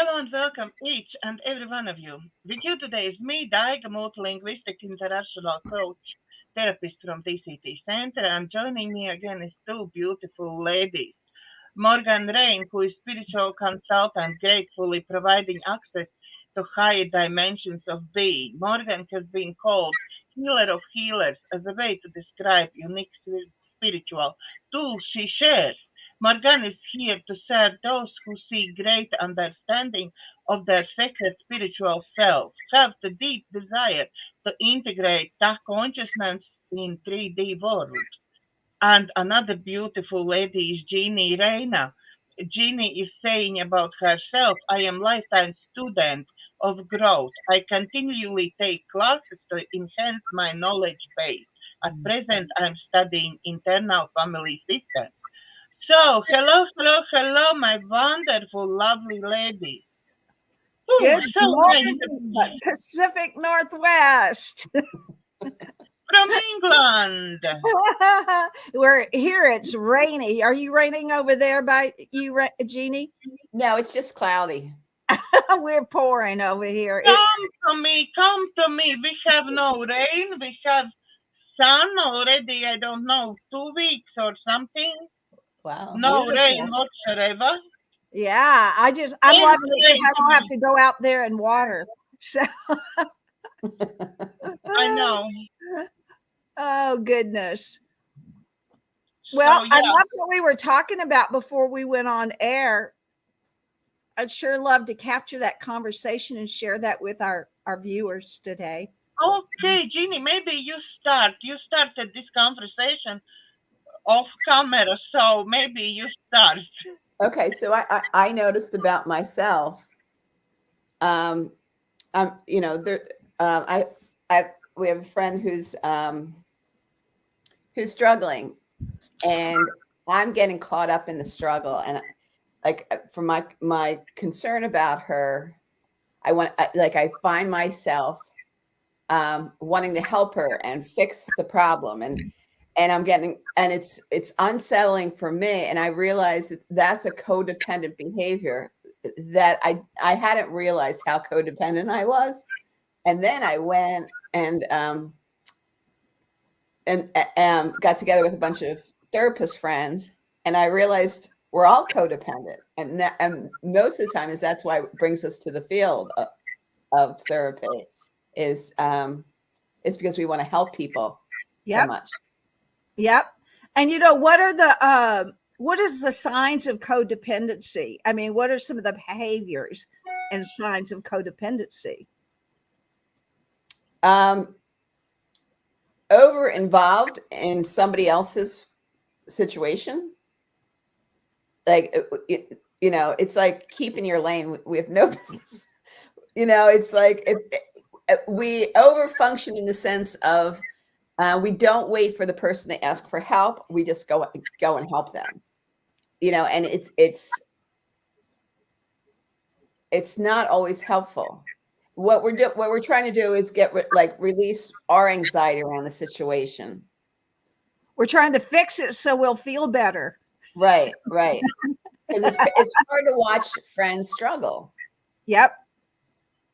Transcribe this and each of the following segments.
Hello and welcome each and every one of you. With you today is me, Daiga, multilinguistic international coach, therapist from DCTcentre, and joining me again is two beautiful ladies. Morganne Rayne, who is spiritual consultant, gratefully providing access to higher dimensions of being. Morgan has been called healer of healers as a way to describe unique spiritual tools she shares. Morgan is here to serve those who seek great understanding of their sacred spiritual self, have the deep desire to integrate that consciousness in 3D world. And another beautiful lady is Jeannie Reyna. Jeannie is saying about herself, I am lifetime student of growth. I continually take classes to enhance my knowledge base. At present, I'm studying internal family systems. So, hello, hello, hello, my wonderful, lovely ladies. Oh, Good so nice to morning, be Pacific Northwest. from England. We're here. It's rainy. Are you raining over there by you, Jeannie? No, it's just cloudy. We're pouring over here. Come to me, come to me. We have no rain, we have sun already, I don't know, 2 weeks or something. Wow. No Beautiful. rain whatsoever. Yeah, I'm loving it because I don't have to go out there and water. So, I know. oh goodness. Well, So, I yeah. love what we were talking about before we went on air. I'd sure love to capture that conversation and share that with our viewers today. Okay, Jeannie, maybe you start. You started this conversation off camera, so maybe you start. Okay, so I noticed about myself. You know, there. We have a friend who's struggling, and I'm getting caught up in the struggle. And like from my concern about her, I find myself wanting to help her and fix the problem, and it's unsettling for me. And I realize that that's a codependent behavior that I hadn't realized how codependent I was. And then I went and got together with a bunch of therapist friends, and I realized we're all codependent. And most of the time that's why it brings us to the field of therapy is because we want to help people so much. Yep. And what is the signs of codependency? I mean, what are some of the behaviors and signs of codependency? Over involved in somebody else's situation. Like, it's like keeping your lane. We have no business. It's like we over function in the sense of we don't wait for the person to ask for help. We just go and help them. And it's not always helpful. What we're trying to do is release our anxiety around the situation. We're trying to fix it so we'll feel better. Right. Because it's hard to watch friends struggle. Yep,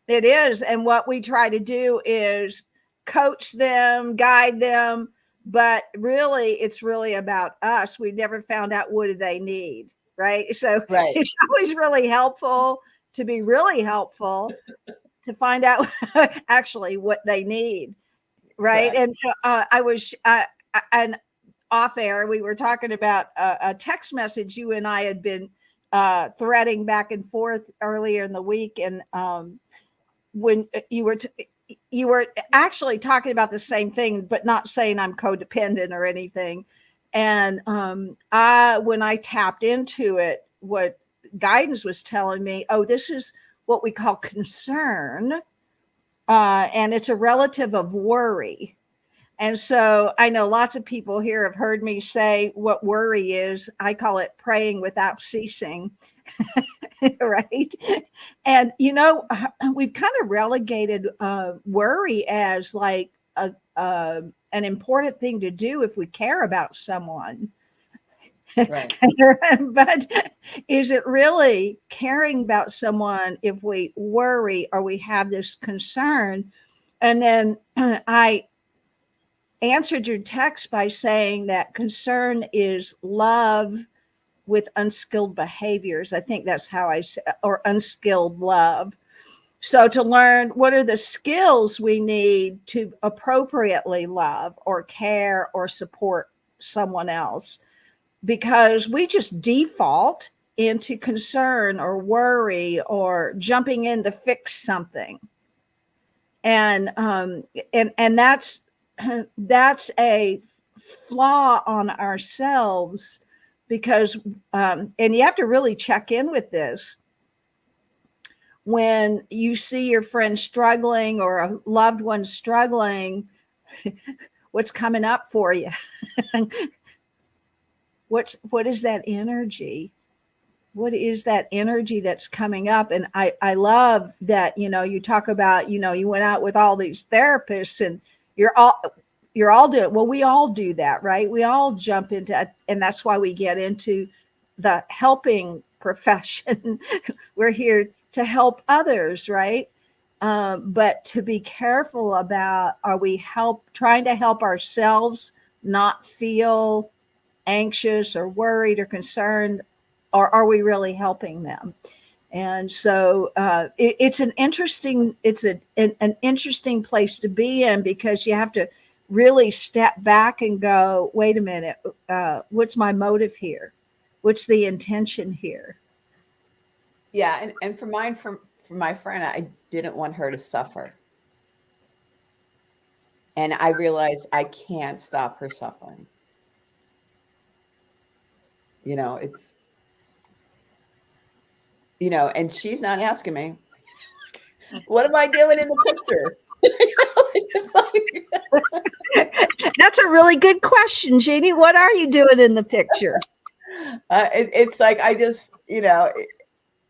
it is. And what we try to do is coach them, guide them, but really, it's really about us. We never found out what do they need, right? So It's always really helpful to be really helpful to find out actually what they need, right? And I was and off air, we were talking about a text message you and I had been threading back and forth earlier in the week, and when you were actually talking about the same thing, but not saying I'm codependent or anything. And when I tapped into it, what guidance was telling me, this is what we call concern, and it's a relative of worry. And so I know lots of people here have heard me say what worry is. I call it praying without ceasing. Right. And, we've kind of relegated worry as like an important thing to do if we care about someone. Right. But is it really caring about someone if we worry or we have this concern? And then I answered your text by saying that concern is love with unskilled behaviors. I think that's how I say, or unskilled love. So to learn what are the skills we need to appropriately love or care or support someone else, because we just default into concern or worry or jumping in to fix something. And that's a flaw on ourselves, because and you have to really check in with this when you see your friend struggling or a loved one struggling. What's coming up for you? What is that energy? What is that energy that's coming up? And I love that, you talk about, you went out with all these therapists and you're all doing, well, we all do that, right? We all jump into, and that's why we get into the helping profession. We're here to help others, right? But to be careful about, are we trying to help ourselves not feel anxious or worried or concerned, or are we really helping them? And so it's an interesting place to be in, because you have to really step back and go, wait a minute, what's my motive here? What's the intention here? Yeah, and for my friend, I didn't want her to suffer. And I realized I can't stop her suffering. It's, and she's not asking me, what am I doing in the picture? That's a really good question, Jeannie. What are you doing in the picture? It's like, I just,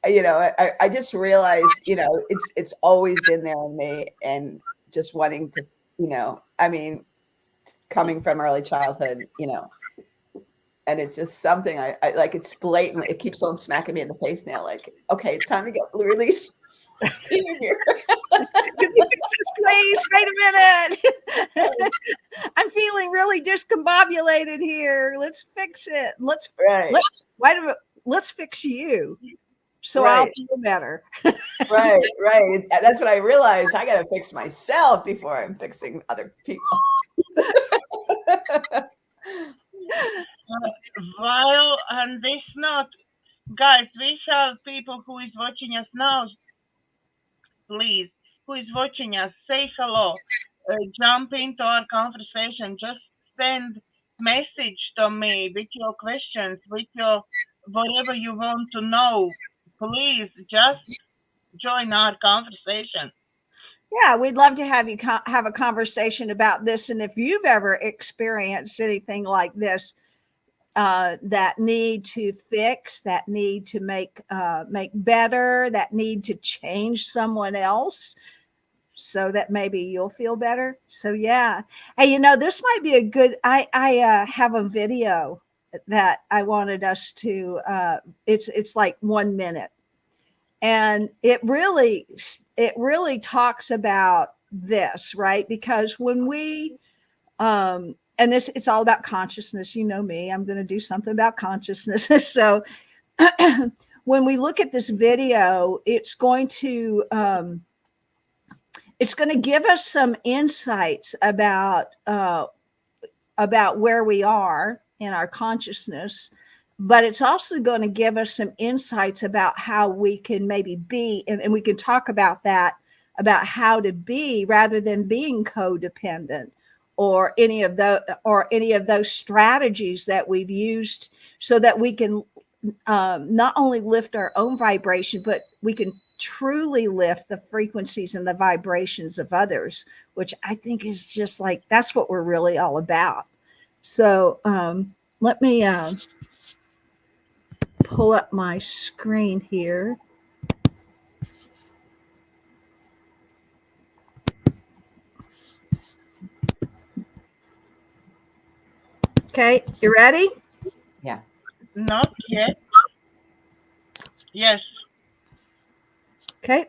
I just realized, it's always been there in me, and just wanting to, I mean, coming from early childhood, and it's just something I like. It's blatant. It keeps on smacking me in the face now. Like, okay, it's time to get release behavior. Please, wait a minute. I'm feeling really discombobulated here. Let's fix it. Let's fix you, so I'll feel better. Right. That's what I realized. I got to fix myself before I'm fixing other people. While on this note, guys, we have people who is watching us now. Please, who is watching us, say hello. Jump into our conversation. Just send message to me with your questions, with your whatever you want to know. Please just join our conversation. Yeah, we'd love to have you have a conversation about this. And if you've ever experienced anything like this, that need to fix, that need to make better, that need to change someone else so that maybe you'll feel better. So yeah. Hey, this might be a good, I have a video that I wanted us to, it's like 1 minute. And it really talks about this, right? Because when we, and it's all about consciousness. You know me, I'm going to do something about consciousness. So when we look at this video, it's going to give us some insights about where we are in our consciousness, but it's also going to give us some insights about how we can maybe be, and we can talk about that, about how to be rather than being codependent, or any of those strategies that we've used, so that we can not only lift our own vibration, but we can truly lift the frequencies and the vibrations of others, which I think is just like, that's what we're really all about. So let me pull up my screen here. Okay, you ready? Yeah. Not yet. Yes. Okay.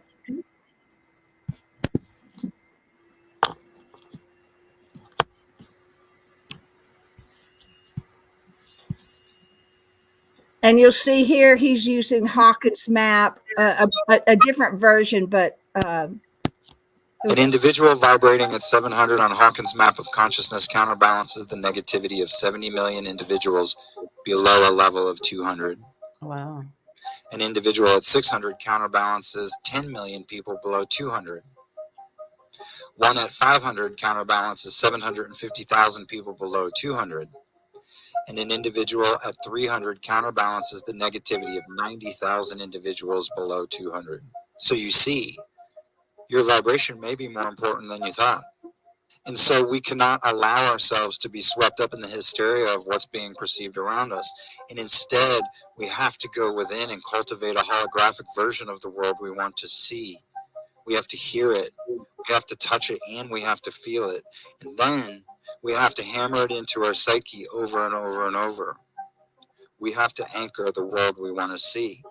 And you'll see here he's using Hawkins map, a different version, but an individual vibrating at 700 on Hawkins' map of consciousness counterbalances the negativity of 70 million individuals below a level of 200. Wow. An individual at 600 counterbalances 10 million people below 200. One at 500 counterbalances 750,000 people below 200. And an individual at 300 counterbalances the negativity of 90,000 individuals below 200. So you see, your vibration may be more important than you thought. And so we cannot allow ourselves to be swept up in the hysteria of what's being perceived around us. And instead, we have to go within and cultivate a holographic version of the world we want to see. We have to hear it, we have to touch it, and we have to feel it. And then we have to hammer it into our psyche over and over and over. We have to anchor the world we want to see.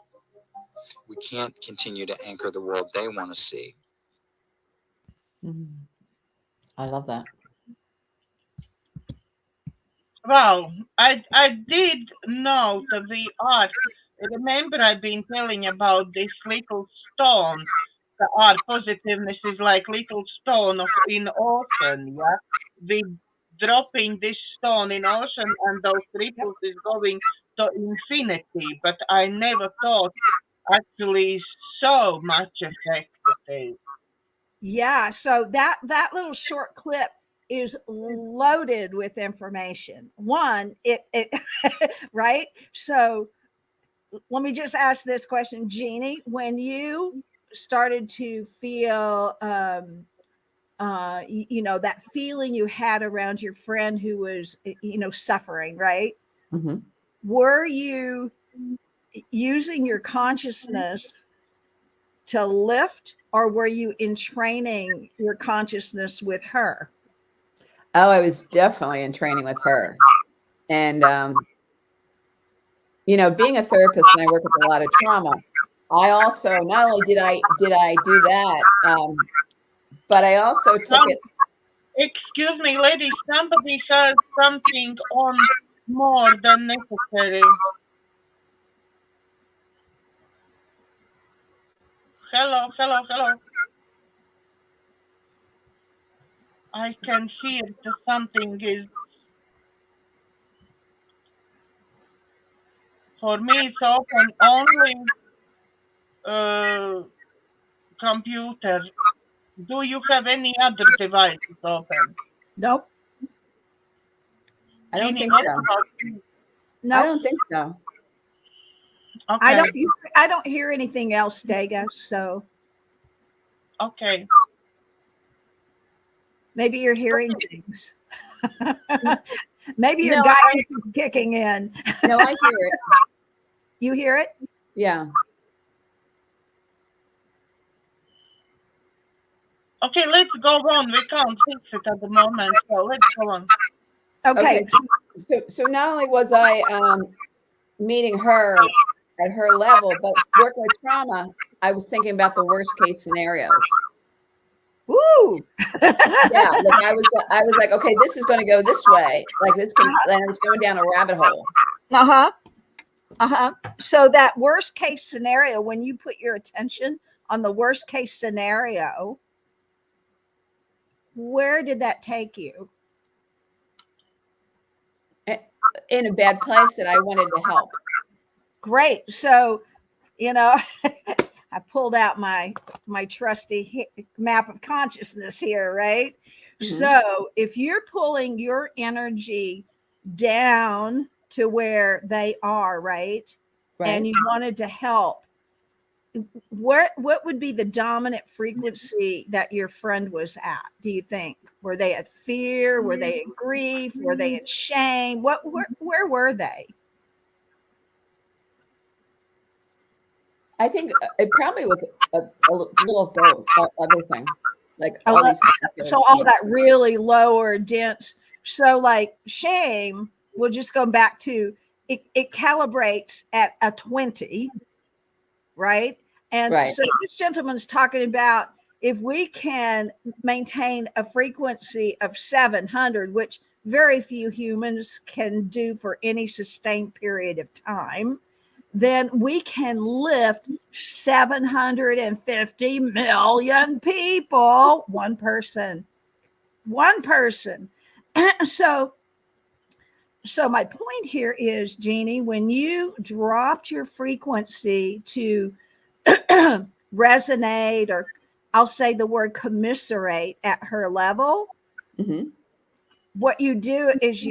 We can't continue to anchor the world they want to see. I love that. Wow, I did know that the art. Remember, I've been telling about this little stone. The art positiveness is like little stone in ocean. Yeah, we dropping this stone in ocean, and those ripples is going to infinity. But I never thought actually so much effective. yeah, so that little short clip is loaded with information. One, it right. So let me just ask this question, Jeannie. When you started to feel, that feeling you had around your friend who was, suffering, right? Mm-hmm. Were you using your consciousness to lift, or were you entraining your consciousness with her? Oh, I was definitely in training with her. And, being a therapist and I work with a lot of trauma, I also, not only did I do that, but I also took it. Excuse me, ladies, somebody says something on more than necessary. Hello, hello, hello. I can hear that something is. For me, it's open only computer. Do you have any other devices open? Nope. I don't Jeannie, think what so. about you? No, I don't think so. Okay. I don't hear anything else, Dega. So Okay. maybe you're hearing things. Maybe your No, guidance is kicking in. No, I hear it. You hear it? Yeah. Okay, let's go on. We can't fix it at the moment, so let's go on. Okay. So not only was I meeting her at her level, but working with trauma, I was thinking about the worst case scenarios. Woo! Yeah, like I was like, okay, this is going to go this way, like this can, and I was going down a rabbit hole. So that worst case scenario, when you put your attention on the worst case scenario, where did that take you? In a bad place that I wanted to help. Great. So, I pulled out my trusty map of consciousness here, right? Mm-hmm. So if you're pulling your energy down to where they are, right? And you wanted to help, what would be the dominant frequency that your friend was at, do you think? Were they at fear? Were they in grief? Were they in shame? Where were they? I think it probably was a little of both, everything. Like all these so all that really lower dense. So like shame, we'll just go back to, it calibrates at a 20, right? And Right. so this gentleman's talking about if we can maintain a frequency of 700, which very few humans can do for any sustained period of time, then we can lift 750 million people, one person. So my point here is, Jeannie, when you dropped your frequency to resonate, or I'll say the word commiserate at her level, Mm-hmm. what you do is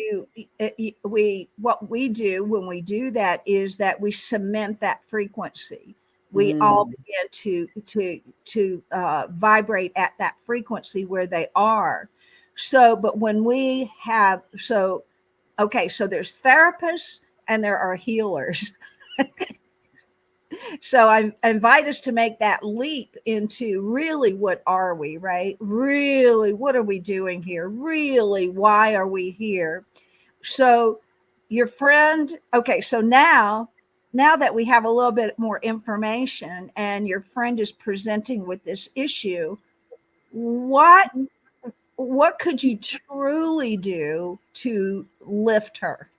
what we do when we do that is that we cement that frequency. We all begin to vibrate at that frequency where they are. So, but when we have, so there's therapists and there are healers. So I invite us to make that leap into really, what are we, right? Really, what are we doing here? Really, why are we here? So your friend, so now that we have a little bit more information and your friend is presenting with this issue, what could you truly do to lift her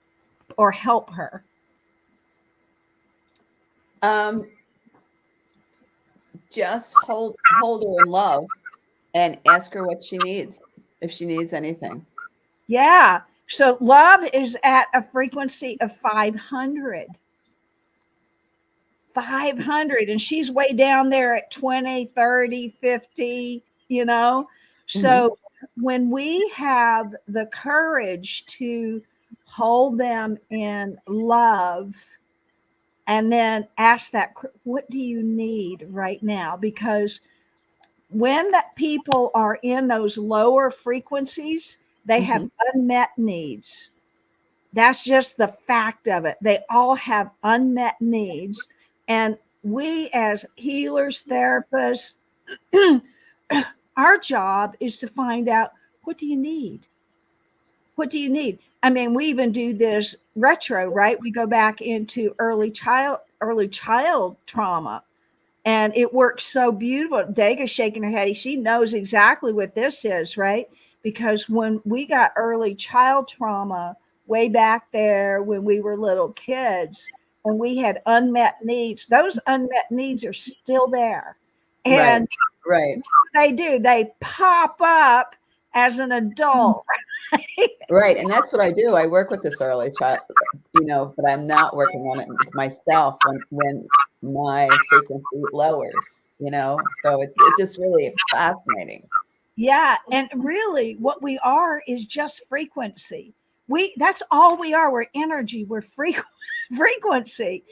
or help her? Just hold her in love and ask her what she needs, if she needs anything. Yeah. So love is at a frequency of 500. 500. And she's way down there at 20, 30, 50, So when we have the courage to hold them in love, and then ask that, what do you need right now? Because when that people are in those lower frequencies, they have unmet needs. That's just the fact of it. They all have unmet needs. And we as healers, therapists, our job is to find out, what do you need? What do you need? I mean, we even do this retro, right? We go back into early child trauma, and it works so beautiful. Daga's shaking her head. She knows exactly what this is, right? Because when we got early child trauma way back there when we were little kids and we had unmet needs, those unmet needs are still there. And right. They pop up as an adult. Right. And that's what I do. I work with this early child, but I'm not working on it with myself when my frequency lowers, so it's just really fascinating. Yeah. And really what we are is just frequency. That's all we are. We're energy. We're frequency,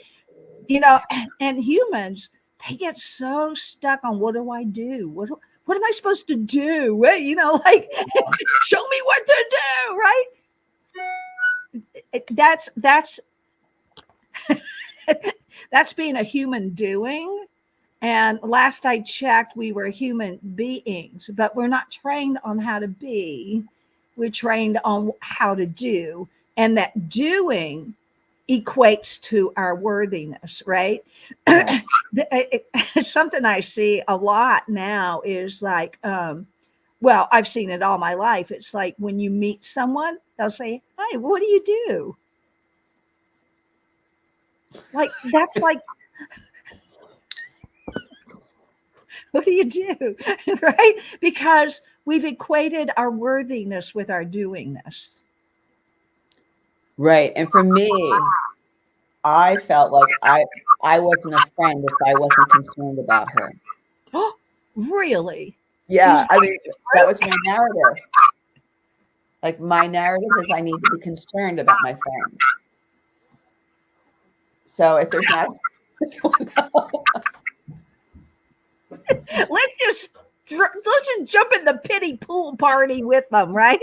and humans, they get so stuck on, what do I do? What am I supposed to do? Well, show me what to do, right? That's that's being a human doing. And last I checked, we were human beings, but we're not trained on how to be. We're trained on how to do. And that doing equates to our worthiness, right? Yeah. Something I see a lot now is like, I've seen it all my life. It's like when you meet someone, they'll say, "Hi, what do you do?" Like, that's like, what do you do? Right? Because we've equated our worthiness with our doingness. Right. And for me, I felt like I wasn't a friend if I wasn't concerned about her. Oh, really? Yeah. I mean, that was my narrative. Like, my narrative is I need to be concerned about my friends. So if there's not let's just jump in the pity pool party with them, right?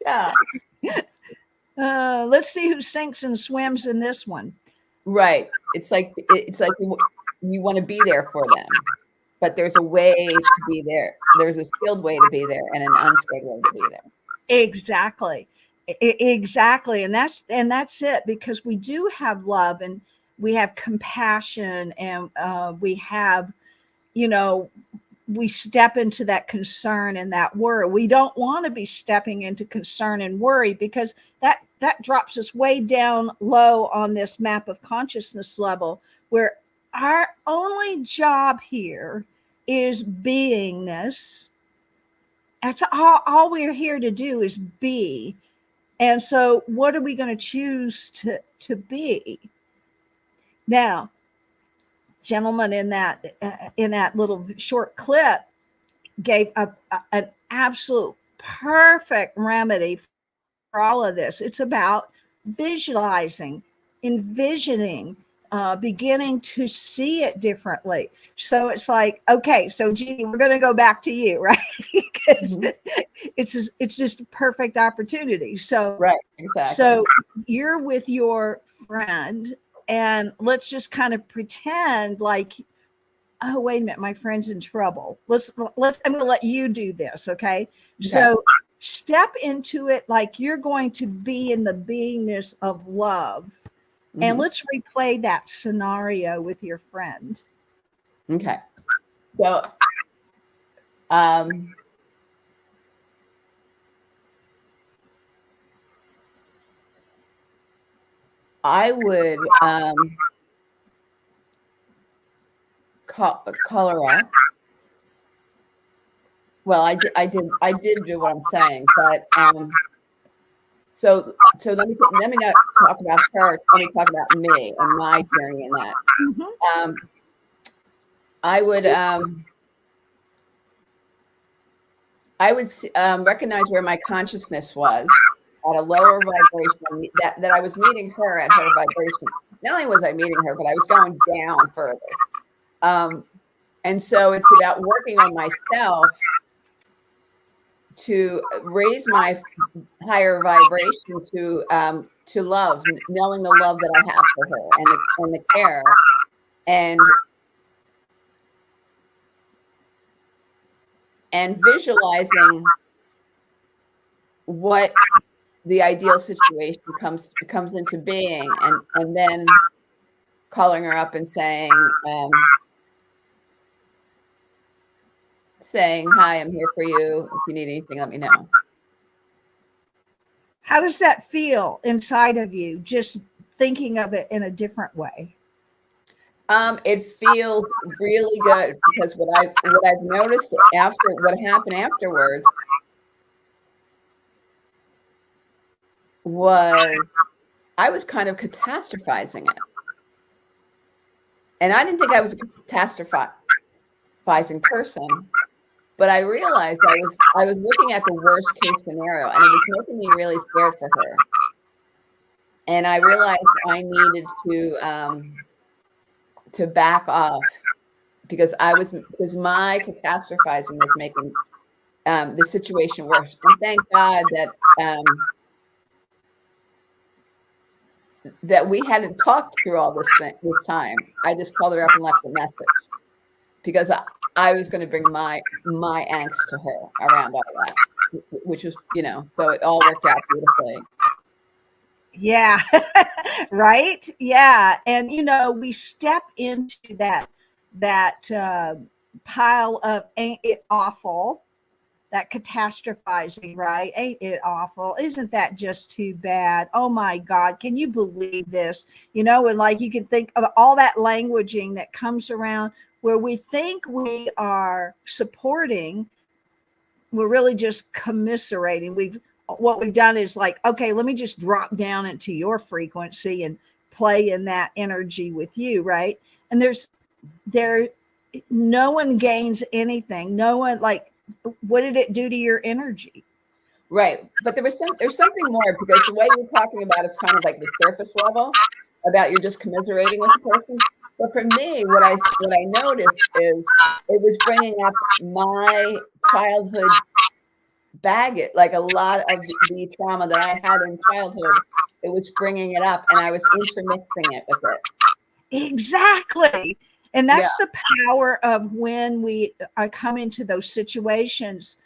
Yeah. Let's see who sinks and swims in this one. Right. It's like you want to be there for them, but there's a way to be there. There's a skilled way to be there and an unskilled way to be there. Exactly. Exactly. And that's it, because we do have love, and we have compassion, and we have, you know, we step into that concern and that worry. We don't want to be stepping into concern and worry, because that drops us way down low on this map of consciousness level, where our only job here is beingness. That's all we're here to do, is be. And so what are we going to choose to be? Now, gentleman in that little short clip gave an absolute perfect remedy for all of this. It's about visualizing, envisioning, beginning to see it differently. So it's like, okay, so Jeannie, we're going to go back to you, right? Because it's just a perfect opportunity. So Right, exactly. So you're with your friend, and let's just kind of pretend like, oh, wait a minute, my friend's in trouble. I'm going to let you do this. Okay. So step into it like you're going to be in the beingness of love. And let's replay that scenario with your friend. Okay. So, I would call her up. Well, I did do what I'm saying, but so let me not talk about her. Let me talk about me and my journey in that. I would recognize where my consciousness was at a lower vibration, that I was meeting her at her vibration. Not only was I meeting her, but I was going down further. And so it's about working on myself to raise my higher vibration to love, knowing the love that I have for her, and the care, and visualizing what the ideal situation comes into being, and then calling her up and saying, hi, I'm here for you. If you need anything, let me know. How does that feel inside of you, just thinking of it in a different way? It feels really good, because what I've noticed after what happened afterwards was I was kind of catastrophizing it. And I didn't think I was a catastrophizing person, but I realized I was looking at the worst case scenario, and it was making me really scared for her. And I realized I needed to back off, because my catastrophizing was making the situation worse. And thank God that we hadn't talked through all this time. I just called her up and left a message, because I was going to bring my angst to her around all that, which was, so it all worked out beautifully. Yeah. Right. Yeah. And, we step into that pile of ain't it awful, that catastrophizing, right? Ain't it awful? Isn't that just too bad? Oh my God, can you believe this? And like you can think of all that languaging that comes around where we think we are supporting, we're really just commiserating. What we've done is like, okay, let me just drop down into your frequency and play in that energy with you, right? And no one gains anything. No one, like, what did it do to your energy? Right. But there's something more, because the way you're talking about it's kind of like the surface level, about you're just commiserating with the person. But for me, what I noticed is it was bringing up my childhood baggage, like a lot of the trauma that I had in childhood. It was bringing it up, and I was intermixing it with it. Exactly. And that's the power of when we come into those situations.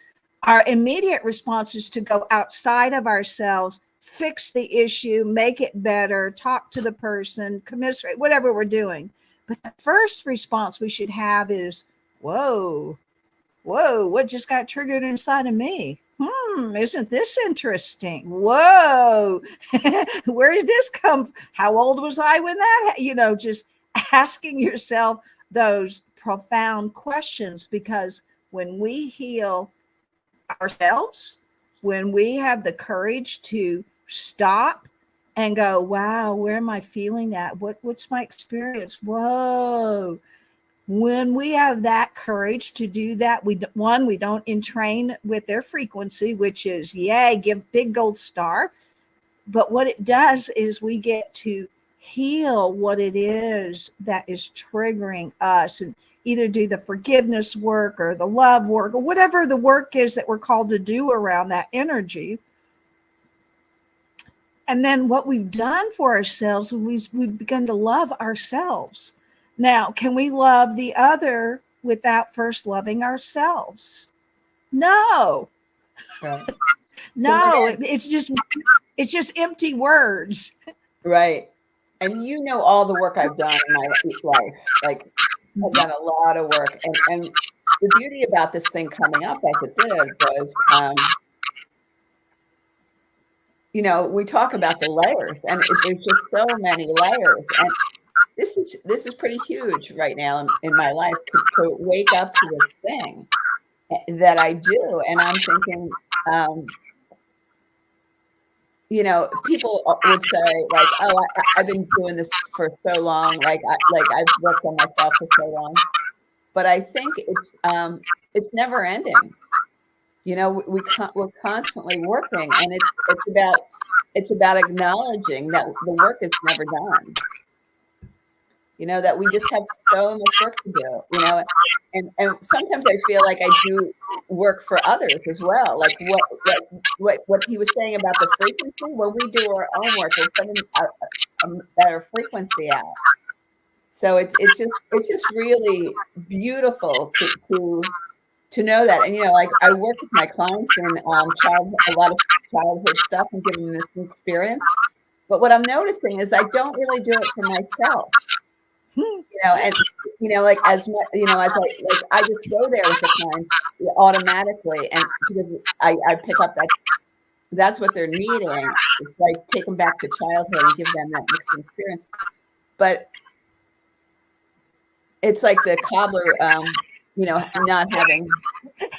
Our immediate response is to go outside of ourselves, fix the issue, make it better, talk to the person, commiserate, whatever we're doing. But the first response we should have is, whoa, what just got triggered inside of me? Isn't this interesting? Whoa, where did this come from? How old was I when that, just asking yourself those profound questions, because when we heal ourselves, when we have the courage to stop and go, wow, where am I feeling that? What's my experience? Whoa. When we have that courage to do that, we don't entrain with their frequency, which is, yay, give big gold star. But what it does is we get to heal what it is that is triggering us, and either do the forgiveness work or the love work or whatever the work is that we're called to do around that energy. And then what we've done for ourselves, we've begun to love ourselves. Now, can we love the other without first loving ourselves? No. Right. No, it's just empty words. Right. And all the work I've done in my life. Like, I've done a lot of work. And the beauty about this thing coming up as it did was, we talk about the layers, and there's just so many layers. And this is pretty huge right now in my life, to wake up to this thing that I do. And I'm thinking, people would say, like, oh, I've been doing this for so long. Like I've worked on myself for so long. But I think it's never ending. We're constantly working, and it's about acknowledging that the work is never done. That we just have so much work to do, and sometimes I feel like I do work for others as well. Like what he was saying about the frequency, when we do our own work, we're putting a better frequency out. So it's just really beautiful to know that. And like, I work with my clients in a lot of childhood stuff and giving them this experience. But what I'm noticing is I don't really do it for myself. And like, as much, as I just go there with the client automatically, and because I pick up that's what they're needing. It's like, take them back to childhood and give them that mixed experience. But it's like the cobbler, not having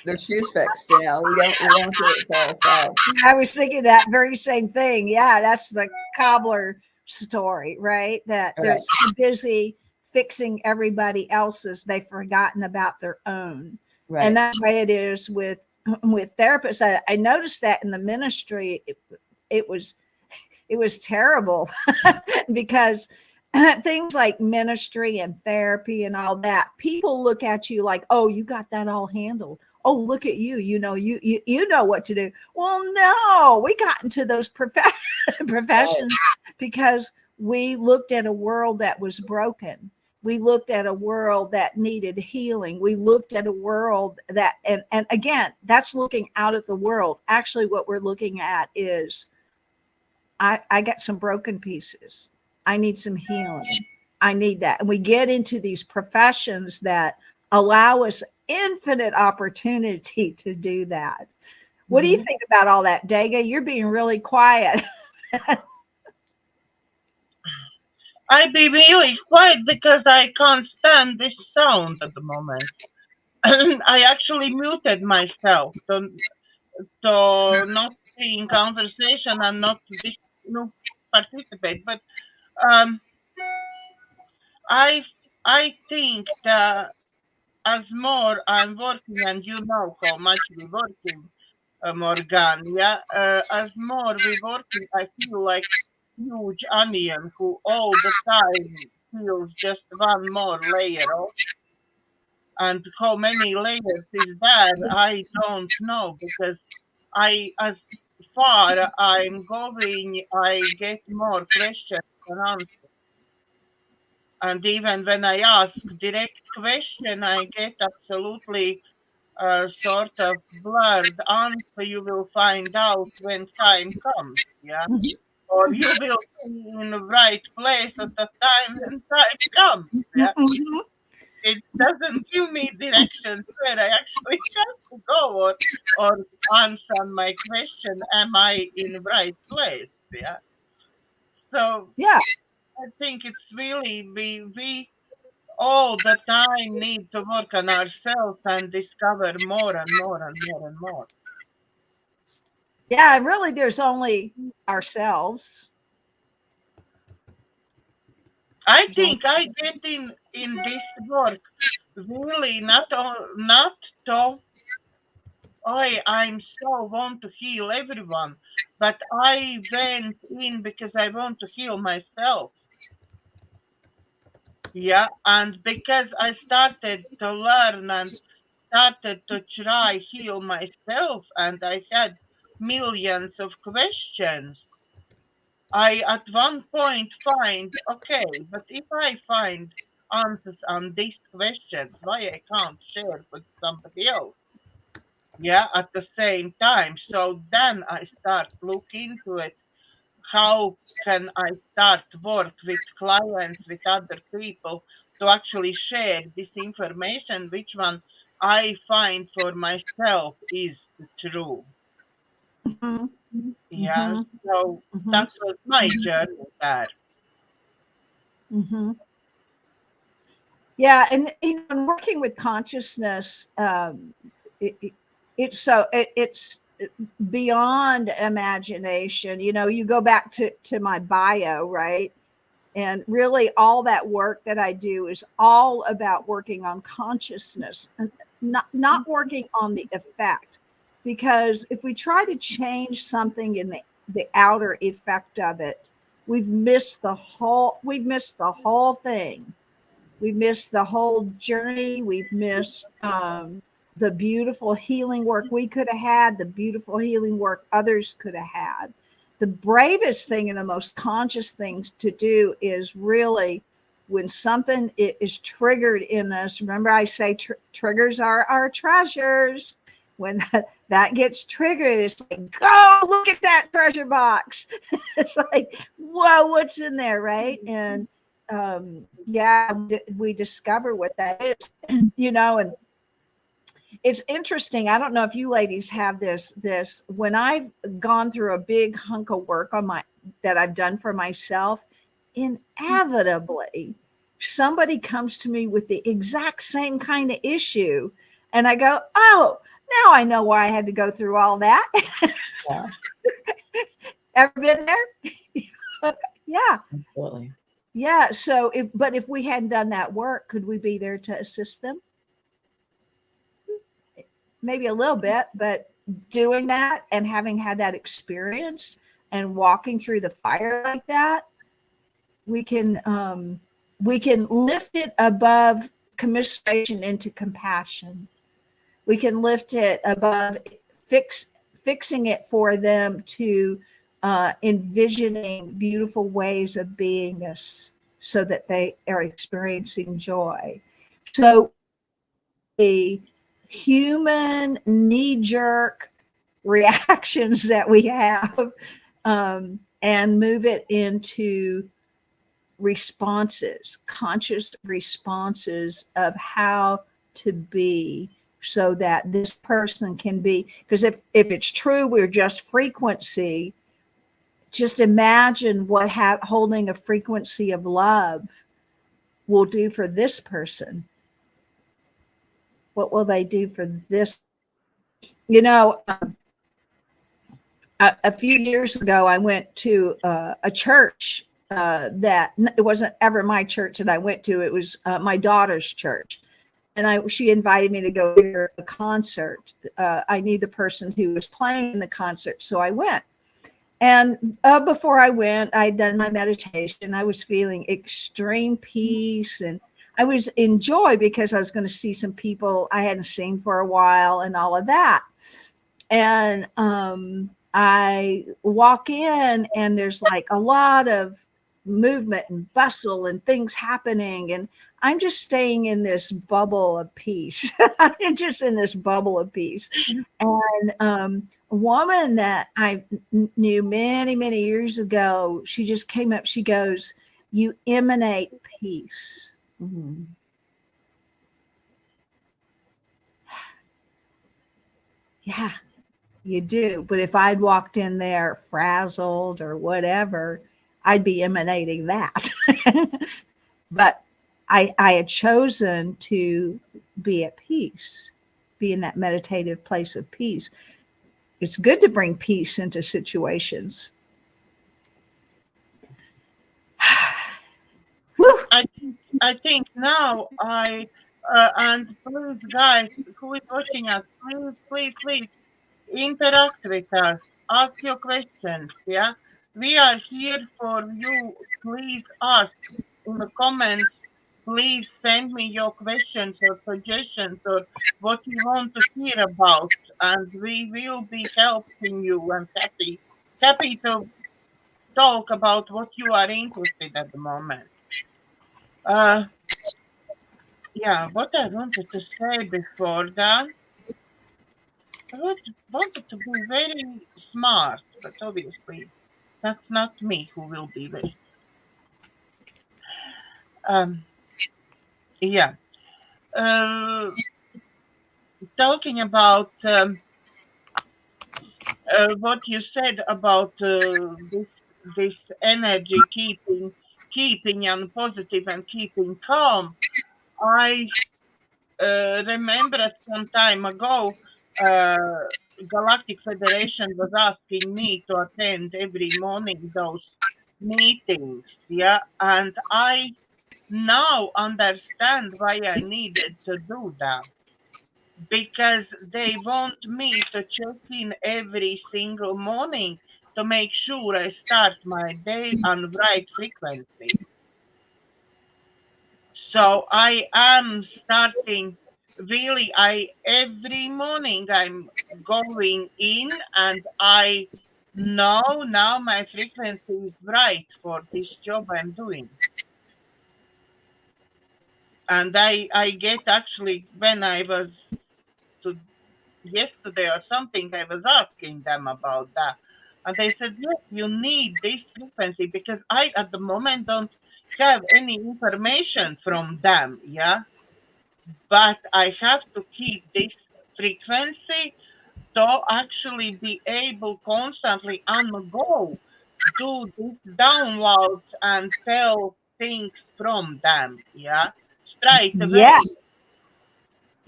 their shoes fixed. We don't do it for ourselves. I was thinking that very same thing. Yeah, that's the cobbler story, right? That they're so busy fixing everybody else's, they've forgotten about their own. Right. And that way it is with therapists. I noticed that in the ministry, it was terrible because things like ministry and therapy and all that, people look at you like, oh, you got that all handled. Oh, look at you, you know what to do. Well, no, we got into those professions because we looked at a world that was broken. We looked at a world that needed healing. We looked at a world that, and again, that's looking out at the world. Actually, what we're looking at is, I got some broken pieces. I need some healing. I need that. And we get into these professions that allow us infinite opportunity to do that. What do you think about all that, Dega? You're being really quiet. I be really quiet because I can't stand this sound at the moment. I actually muted myself to not be in conversation and not participate. But I think that as more I'm working, and you know how much we're working, Morganne, yeah. As more we're working, I feel like huge onion who all the time peels just one more layer off. And how many layers is there? I don't know, because as far I'm going, I get more questions than answers. And even when I ask direct question, I get absolutely sort of blurred answer you will find out when time comes, yeah? Or you will be in the right place at the time when time comes, yeah? Mhm. It doesn't give me directions where I actually have to go or answer my question, am I in the right place, yeah? So Yeah. I think it's really, we all the time need to work on ourselves and discover more and more and more and more. Yeah. And really, there's only ourselves. I think I get in this work really not to I'm so want to heal everyone, but I went in because I want to heal myself. Yeah, and because I started to learn and started to try heal myself, and I had millions of questions. I at one point find, okay, but if I find answers on these questions, why I can't share with somebody else? Yeah, at the same time. So then I start look into it. How can I start work with clients, with other people to actually share this information, which one I find for myself is true. Mhm. Yeah, Mhm. so Mhm. that was my journey there. Mhm. Yeah, and in working with consciousness, it's beyond imagination. You go back to my bio, right? And really, all that work that I do is all about working on consciousness and not working on the effect. Because if we try to change something in the outer effect of it, we've missed the whole thing. We've missed the whole journey. We've missed the beautiful healing work we could have had, the beautiful healing work others could have had. The bravest thing and the most conscious thing to do is really when something is triggered in us. Remember, I say triggers are our treasures. When that gets triggered, it's like, go look at that treasure box. It's like, whoa, what's in there, right? And yeah, we discover what that is, and it's interesting. I don't know if you ladies have this when I've gone through a big hunk of work that I've done for myself, inevitably somebody comes to me with the exact same kind of issue, and I go, oh, now I know why I had to go through all that. Yeah, Ever been there? Yeah. absolutely. Yeah. So if we hadn't done that work, could we be there to assist them? Maybe a little bit, but doing that and having had that experience and walking through the fire like that, we can lift it above commiseration into compassion. We can lift it above fixing it for them to envisioning beautiful ways of beingness so that they are experiencing joy. So the human knee-jerk reactions that we have, and move it into responses, conscious responses of how to be, so that this person can be, because if it's true we're just frequency, just imagine what holding a frequency of love will do for this person. What will they do for this? A few years ago I went to a church that it wasn't ever my church that I went to. It was my daughter's church, and she invited me to go to a concert. I knew the person who was playing in the concert, so I went. And before I went, I'd done my meditation. I was feeling extreme peace, and I was in joy because I was going to see some people I hadn't seen for a while and all of that. And I walk in, and there's like a lot of movement and bustle and things happening. And I'm just staying in this bubble of peace. I'm just in this bubble of peace. And a woman that I knew many, many years ago, she just came up, she goes, "You emanate peace." Mm-hmm. Yeah, you do. But if I'd walked in there frazzled or whatever, I'd be emanating that. But I had chosen to be at peace, be in that meditative place of peace. It's good to bring peace into situations. I think now and please guys who is watching us, please interact with us, ask your questions. Yeah, we are here for you. Please ask in the comments. Please send me your questions or suggestions or what you want to hear about, and we will be helping you and happy to talk about what you are interested at the moment. Yeah, what I wanted to say before that, I wanted to be very smart, but obviously that's not me who will be very. Yeah. Talking about what you said about this energy keeping and positive and keeping calm. I remember some time ago, Galactic Federation was asking me to attend every morning those meetings, yeah, and I now understand why I needed to do that. Because they want me to check in every single morning to make sure I start my day on right frequency. So I am starting really every morning I'm going in and I know now my frequency is right for this job I'm doing. And I get actually when I was yesterday or something, I was asking them about that. And they said, yes, you need this frequency because I at the moment don't have any information from them, yeah. But I have to keep this frequency to actually be able constantly on the go do these downloads and tell things from them, yeah, straight away. Yeah.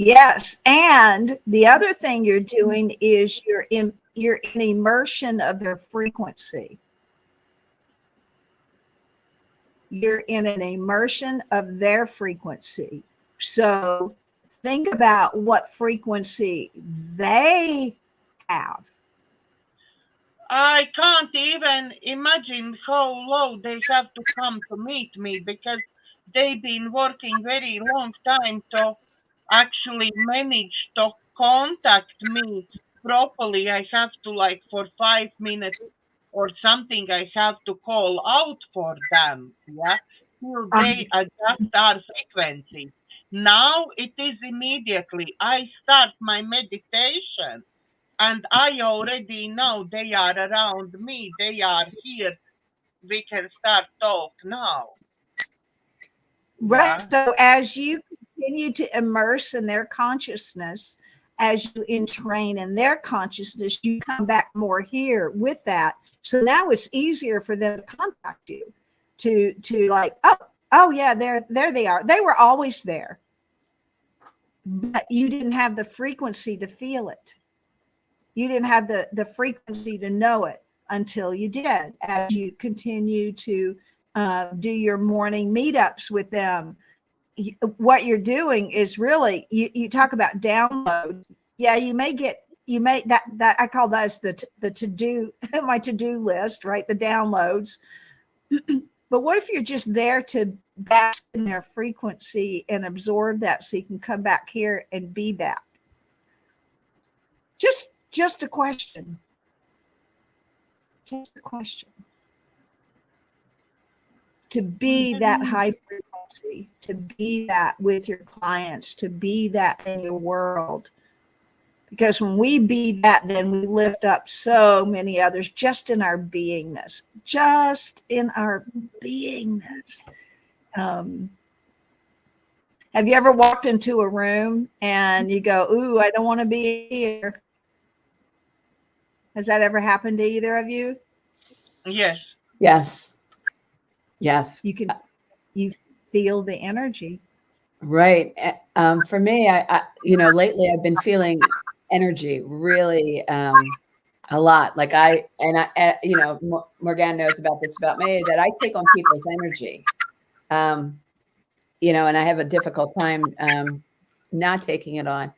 Yes. And the other thing you're doing is you're in immersion of their frequency. You're in an immersion of their frequency. So think about what frequency they have. I can't even imagine how low they have to come to meet me because they've been working very long time to actually manage to contact me properly. I have to like for 5 minutes or something, I have to call out for them, yeah, till they adjust our frequency. Now it is immediately. I start my meditation and I already know they are around me. They are here. We can start talk now. Right. Yeah. So as you continue to immerse in their consciousness, as you entrain in their consciousness, you come back more here with that. So now it's easier for them to contact you, to like, oh yeah, there they are. They were always there, but you didn't have the frequency to feel it. You didn't have the frequency to know it until you did. As you continue to do your morning meetups with them, what you're doing is really, you talk about download. Yeah, you may that I call those the to-do, my to-do list, right? The downloads. But what if you're just there to bask in their frequency and absorb that so you can come back here and be that? Just a question. Just a question. To be that high frequency. to be that with your clients, to be that in your world. Because when we be that, then we lift up so many others just in our beingness, just in our beingness. Have you ever walked into a room and you go, ooh, I don't want to be here? Has that ever happened to either of you? Yes. Yes. Yes. You feel the energy. Right. For me, I lately I've been feeling energy really a lot. Like Morganne knows about this about me, that I take on people's energy. And I have a difficult time not taking it on.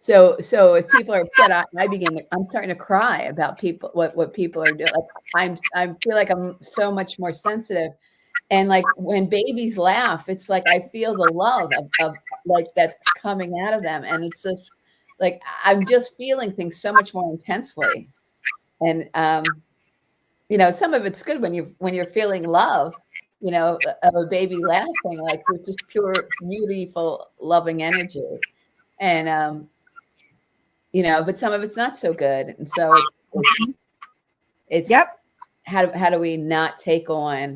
So if people are upset, I'm starting to cry about people, what people are doing. Like I feel like I'm so much more sensitive. And like when babies laugh, it's like I feel the love of like that's coming out of them. And it's just like I'm just feeling things so much more intensely. And some of it's good when you're feeling love, of a baby laughing, like it's just pure, beautiful, loving energy. And but some of it's not so good. And so it's Yep. How do we not take on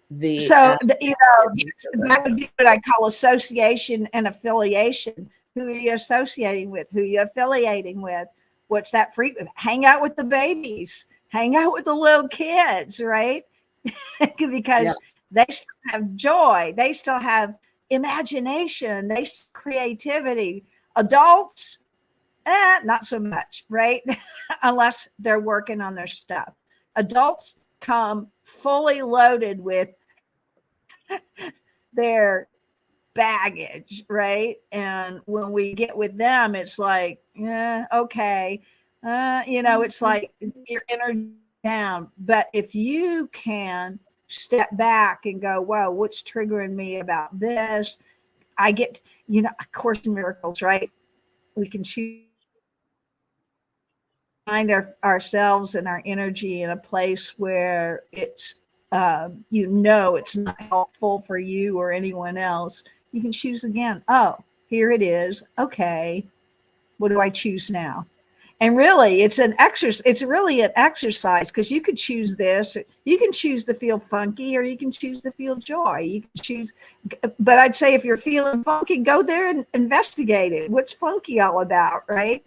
the that would be what I call association and affiliation. Who are you associating with? Who are you affiliating with? What's that frequent? Hang out with the babies, hang out with the little kids, right? Because they still have joy, they still have imagination, they still have creativity. Adults, not so much, right? Unless they're working on their stuff. Adults come fully loaded with their baggage, right? And when we get with them, it's like, okay, it's like your energy down. But if you can step back and go, whoa, what's triggering me about this? I get, A Course in Miracles, right? We can choose find ourselves and our energy in a place where it's it's not helpful for you or anyone else. You can choose again. Oh, here it is. Okay, what do I choose now? And really, it's an exercise. It's really an exercise, because you could choose this. You can choose to feel funky, or you can choose to feel joy. You can choose. But I'd say if you're feeling funky, go there and investigate it. What's funky all about, right?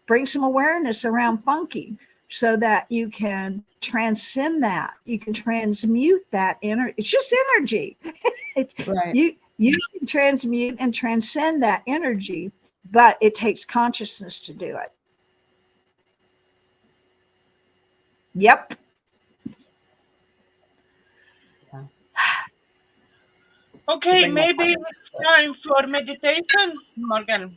Bring some awareness around funky so that you can transcend that. You can transmute that energy. It's just energy. Right. You can transmute and transcend that energy, but it takes consciousness to do it. Yep. Yeah. Okay, maybe it's time for meditation, Morganne.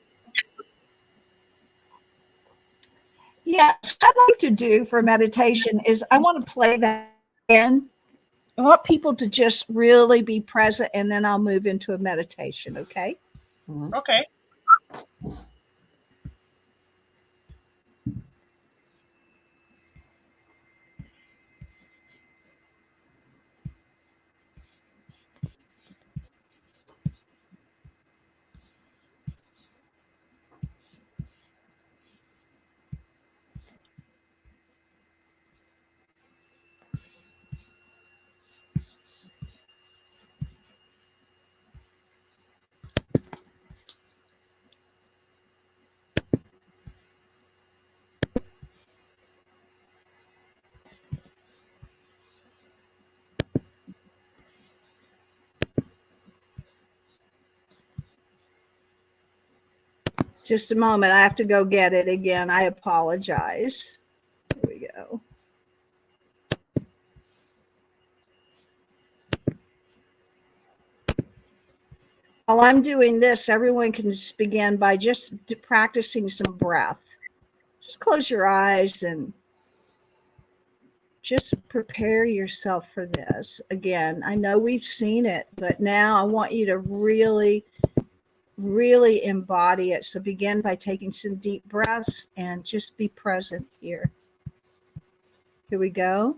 Yes, what I'd like to do for meditation is I want to play that in. I want people to just really be present, and then I'll move into a meditation, okay? Mm-hmm. Okay. Just a moment. I have to go get it again. I apologize. Here we go. While I'm doing this, everyone can just begin by just practicing some breath. Just close your eyes and just prepare yourself for this. Again, I know we've seen it, but now I want you to really, really embody it. So begin by taking some deep breaths and just be present here. Here we go.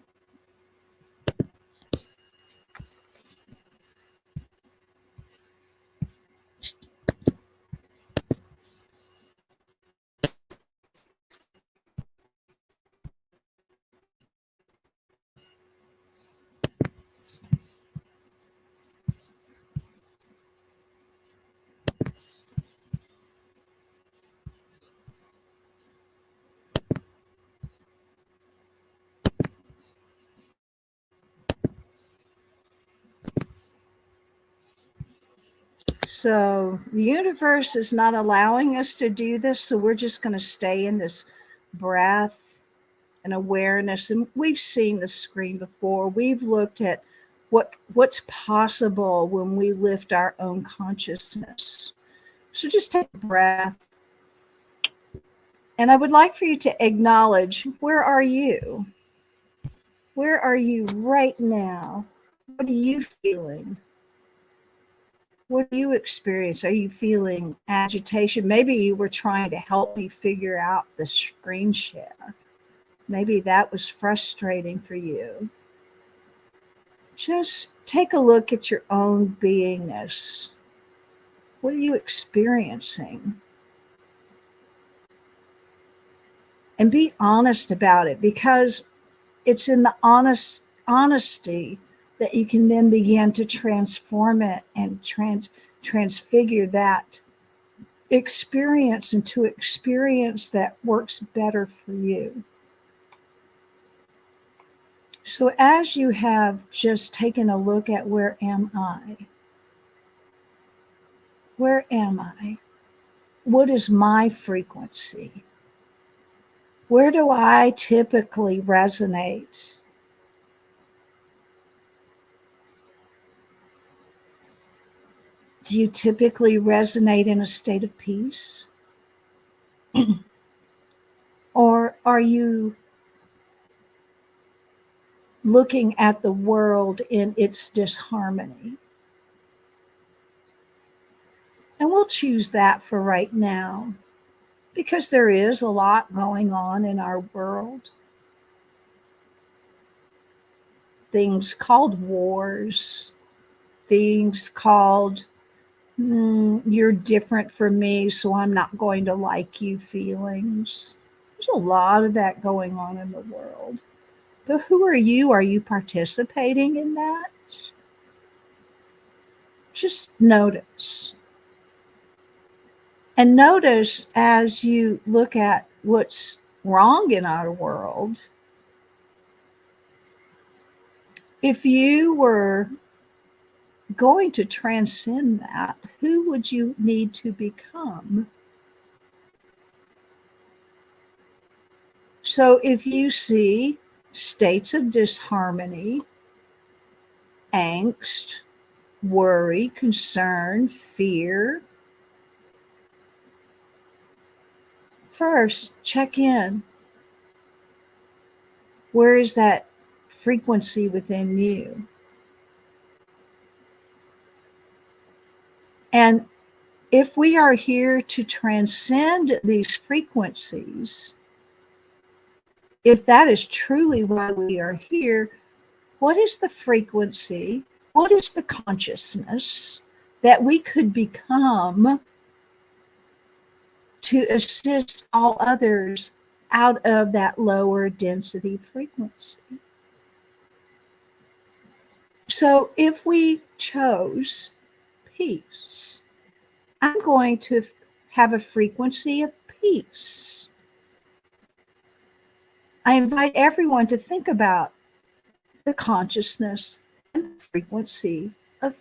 So the universe is not allowing us to do this. So we're just going to stay in this breath and awareness. And we've seen the screen before. We've looked at what's possible when we lift our own consciousness. So just take a breath. And I would like for you to acknowledge, where are you? Where are you right now? What are you feeling? What do you experience? Are you feeling agitation? Maybe you were trying to help me figure out the screen share. Maybe that was frustrating for you. Just take a look at your own beingness. What are you experiencing? And be honest about it, because it's in the honesty that you can then begin to transform it and transfigure that experience into experience that works better for you. So as you have just taken a look at where am I? Where am I? What is my frequency? Where do I typically resonate? Do you typically resonate in a state of peace? Or are you looking at the world in its disharmony? And we'll choose that for right now, because there is a lot going on in our world. Things called wars, things called you're different from me, so I'm not going to like you feelings. There's a lot of that going on in the world. But who are you? Are you participating in that? Just notice. And notice as you look at what's wrong in our world, if you were going to transcend that, who would you need to become? So if you see states of disharmony, angst, worry, concern, fear, first check in. Where is that frequency within you? And if we are here to transcend these frequencies, if that is truly why we are here, what is the frequency? What is the consciousness that we could become to assist all others out of that lower density frequency? So if we chose peace, I'm going to have a frequency of peace. I invite everyone to think about the consciousness and frequency of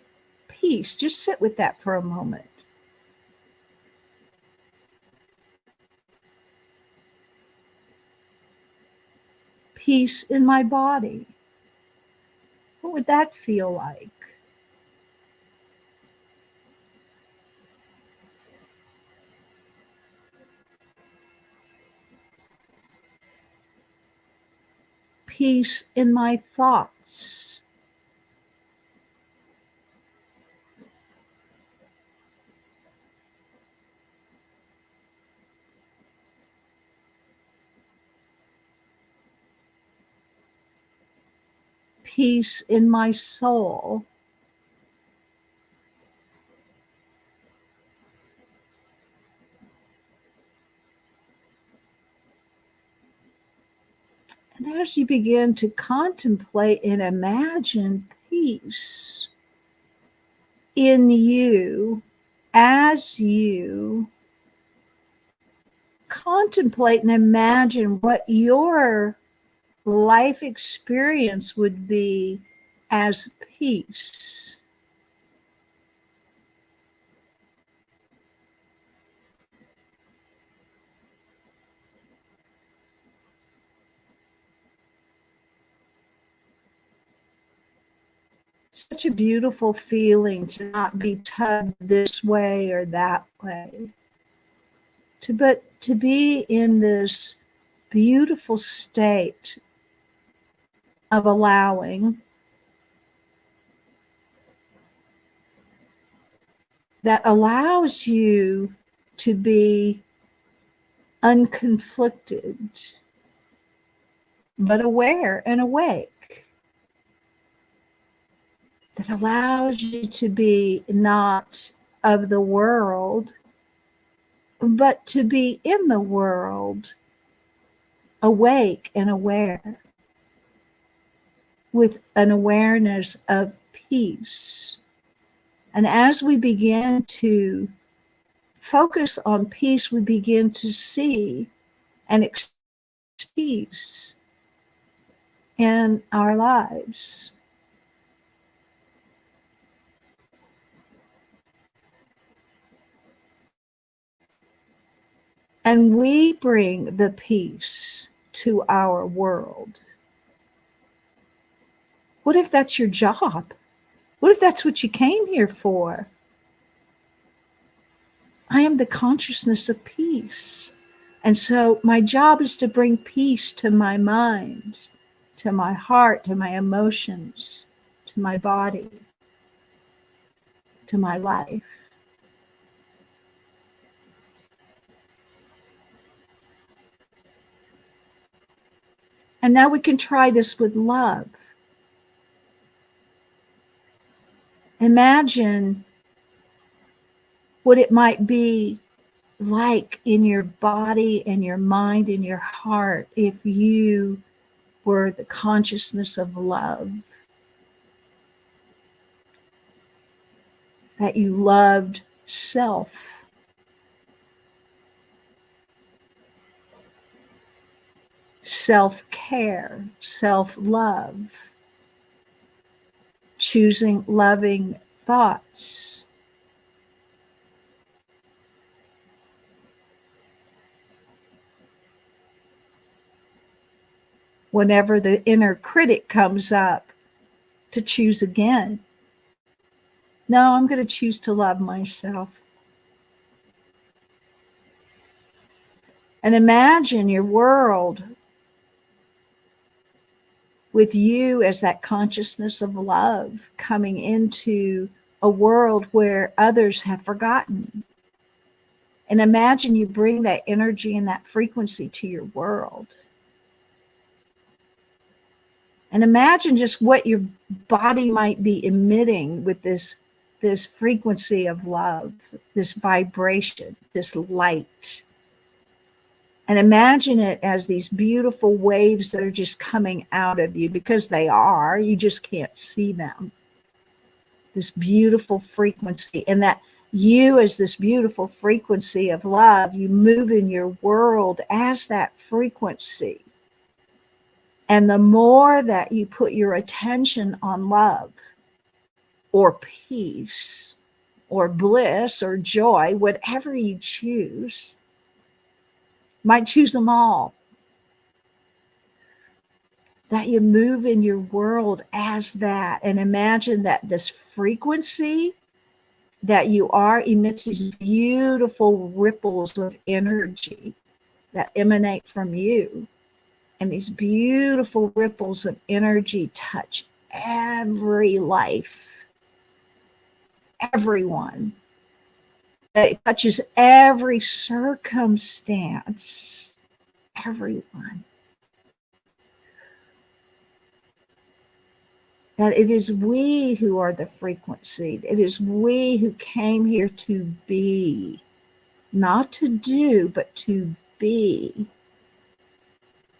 peace. Just sit with that for a moment. Peace in my body. What would that feel like? Peace in my thoughts. Peace in my soul. And as you begin to contemplate and imagine peace in you, as you contemplate and imagine what your life experience would be as peace. Such a beautiful feeling to not be tugged this way or that way. But to be in this beautiful state of allowing that allows you to be unconflicted, but aware and awake. That allows you to be not of the world, but to be in the world, awake and aware, with an awareness of peace. And as we begin to focus on peace, we begin to see and experience peace in our lives. And we bring the peace to our world. What if that's your job? What if that's what you came here for? I am the consciousness of peace. And so my job is to bring peace to my mind, to my heart, to my emotions, to my body, to my life. And now we can try this with love. Imagine what it might be like in your body and your mind and your heart if you were the consciousness of love. That you loved self. Self-care, self-love. Choosing loving thoughts. Whenever the inner critic comes up, to choose again. No, I'm going to choose to love myself. And imagine your world with you as that consciousness of love coming into a world where others have forgotten. And imagine you bring that energy and that frequency to your world. And imagine just what your body might be emitting with this frequency of love, this vibration, this light. And imagine it as these beautiful waves that are just coming out of you, because they are, you just can't see them. This beautiful frequency, and that you as this beautiful frequency of love, you move in your world as that frequency. And the more that you put your attention on love or peace or bliss or joy, whatever you choose, might choose them all, that you move in your world as that, and imagine that this frequency that you are emits these beautiful ripples of energy that emanate from you. And these beautiful ripples of energy touch every life, everyone. It touches every circumstance, everyone. That it is we who are the frequency. It is we who came here to be, not to do, but to be.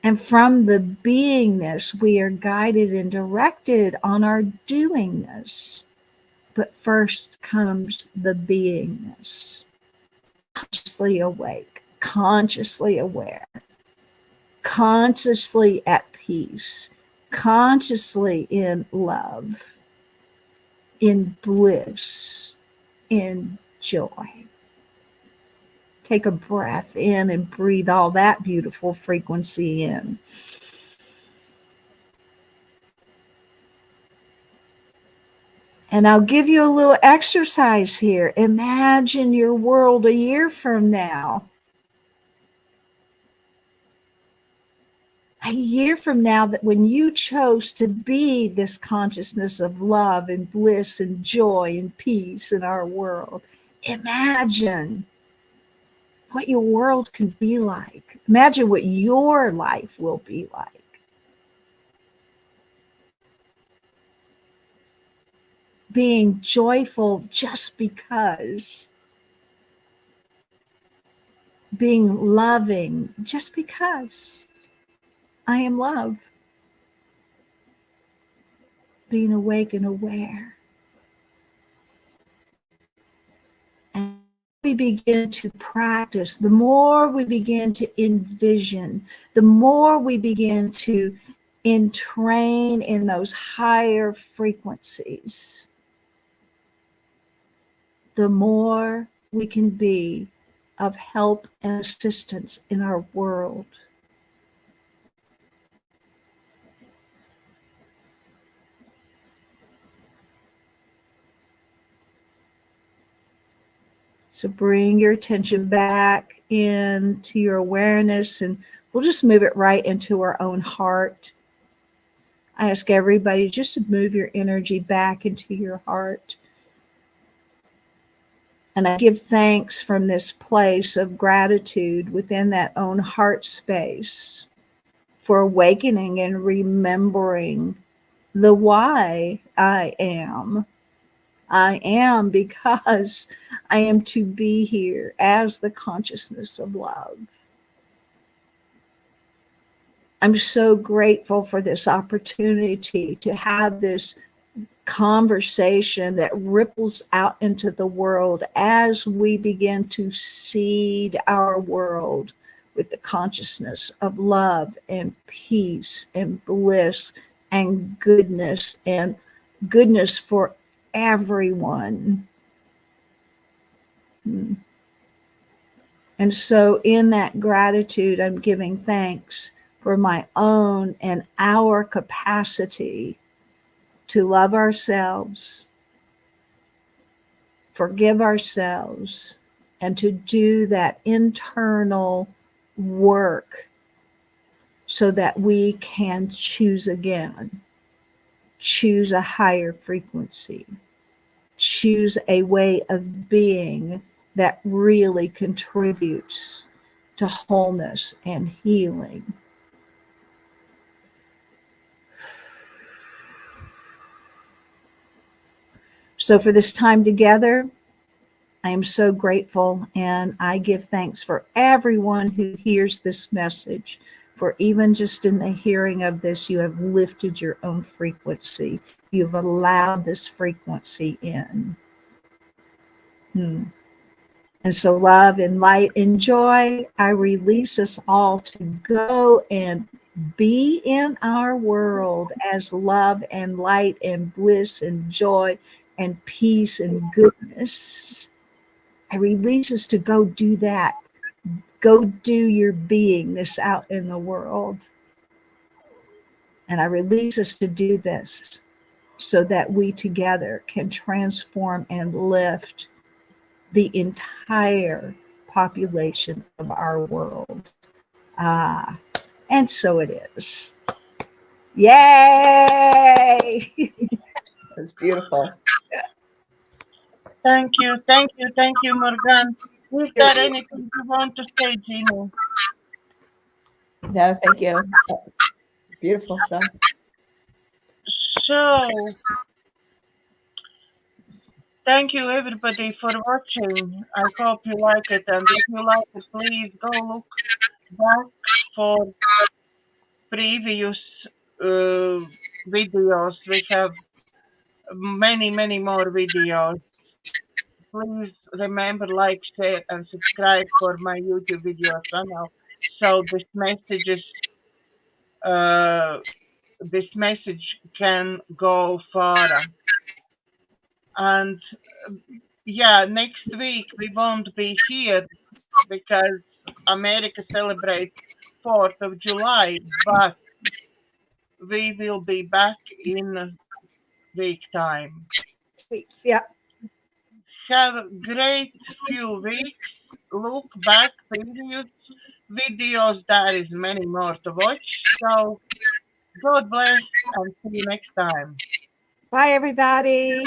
And from the beingness, we are guided and directed on our doingness. But first comes the beingness. Consciously awake, consciously aware, consciously at peace, consciously in love, in bliss, in joy. Take a breath in and breathe all that beautiful frequency in. And I'll give you a little exercise here. Imagine your world a year from now. A year from now, that when you chose to be this consciousness of love and bliss and joy and peace in our world, imagine what your world could be like. Imagine what your life will be like. Being joyful just because. Being loving just because. I am love. Being awake and aware. And we begin to practice, the more we begin to envision, the more we begin to entrain in those higher frequencies, the more we can be of help and assistance in our world. So bring your attention back into your awareness, and we'll just move it right into our own heart. I ask everybody just to move your energy back into your heart. And I give thanks from this place of gratitude within that own heart space for awakening and remembering the why I am. I am because I am to be here as the consciousness of love. I'm so grateful for this opportunity to have this conversation that ripples out into the world as we begin to seed our world with the consciousness of love and peace and bliss and goodness for everyone. And so in that gratitude, I'm giving thanks for my own and our capacity to love ourselves, forgive ourselves, and to do that internal work so that we can choose again, choose a higher frequency, choose a way of being that really contributes to wholeness and healing. So for this time together, I am so grateful, and I give thanks for everyone who hears this message, for even just in the hearing of this, you have lifted your own frequency. You've allowed this frequency in. And so love and light and joy, I release us all to go and be in our world as love and light and bliss and joy and peace and goodness. I release us to go do that. Go do your beingness out in the world. And I release us to do this so that we together can transform and lift the entire population of our world. And so it is. Yay! It's beautiful. Thank you, Morganne. Is there anything you want to say, Gino? No, thank you. Beautiful stuff. So, thank you everybody for watching. I hope you like it, and if you like it, please go look back for previous videos. We have many more videos. Please remember, like, share, and subscribe for my YouTube video channel, so this message can go further. And yeah, next week we won't be here because America celebrates 4th of July, but we will be back in a week time. weeks. Yeah. Have a great few weeks. Look back previous videos. There is many more to watch. So God bless and see you next time. Bye, everybody.